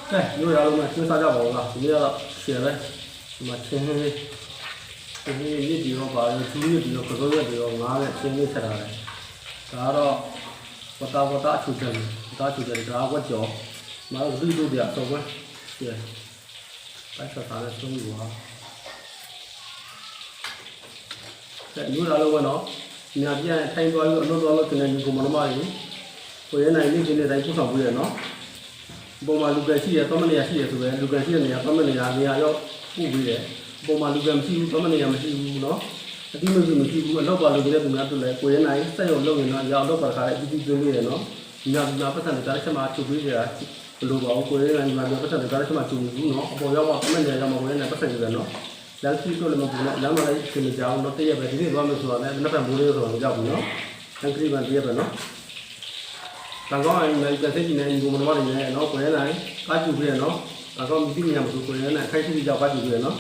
对，有点了嘛，就撒家包了，你要写了，什么青黑，一地方把猪一地方，各种一地方，拿来青黑吃来的，然后我打出去了，然后我叫，马上绿豆的，走吧，对，白色啥的都有啊。对，有啥了我喏，你看见太多了，弄到了今年你给我们买的，我原来你今年在不上不远喏。ဘုံမှာလူကရှိရသမနေရရှိရဆိုပဲလူကရှိတဲ့နေရာသမနေရနေရာရောက်ပို့ပေးတယ်ဘုံမှာလူကမရှိဘူးသမနေရမရှိဘူးเนาะအတိမရှိဘူးအလောက်ပါလို့ဒီတဲ့ပုံများတွေ့လဲကိုရဲနိုင်စက်ရုံလုပ်ရင်တော့ရောက်တော့ပါခါလေးအတိကျွေးနေတယ်เนาะညာပတ်စံတွေကြားချက်မှာချုပ်ပေးကြတာဘယ်လိုပါဘူးကိုရဲနိုင်မှာပတ်စံတွေကြားချက်မှာချုပ်ဘူးเนาะအပေါ်ရောက်ပါသမနေရရောက်မှာကိုရဲနိုင်ပတ်စံတွေပဲเนาะလမ်းကြီးတော့လည်းမပူနဲ့လမ်းမလိုက်ခင်ကြအောင်တော့တည့်ရပဲဒီနေ့သွားမယ်ဆိုတာလည်းနှစ်ဖက်မိုးလေးဆိုတော့ကြောက်ဘူးเนาะလမ်းကြီးမှတည့်ရပဲเนาะတန်ကောင်းအိမ်မှာကစက်ကြီးနေဒီမတော်နေတယ်နော်ကိုရဲနိုင်ကားကျူပြည့်နော်တန်ကောင်းမြည်နေမှာဆိုကိုရဲနိုင်ခိုက်စီကြောက်ကားကျူပြည့်နော်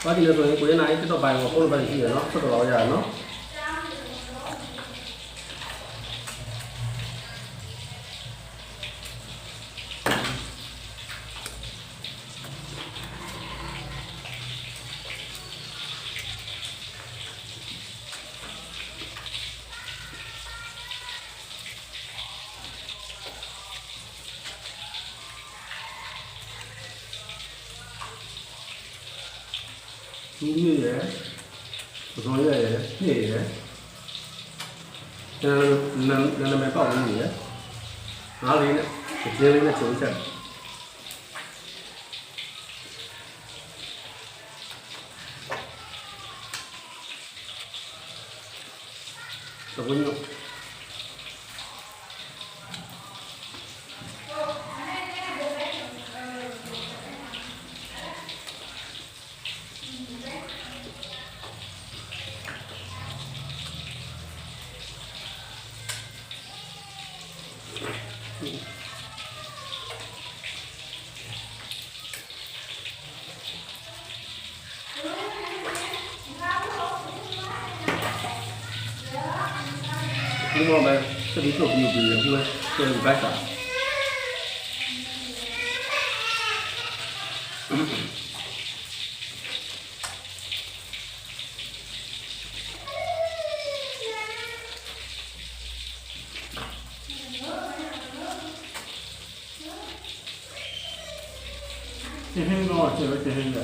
ကားကျူနေဆိုရင်ကိုရဲနိုင်တက်တော့ပိုင်းကိုပုံပိုင်းရှိရနော်ဆက်တော့ရရနော်猪月也，普通月也，月也，那没报给你，哪里呢？直接那韭菜，怎么用？另外呢，这里做比较因为这是白啥？天黑的话，这边天黑的。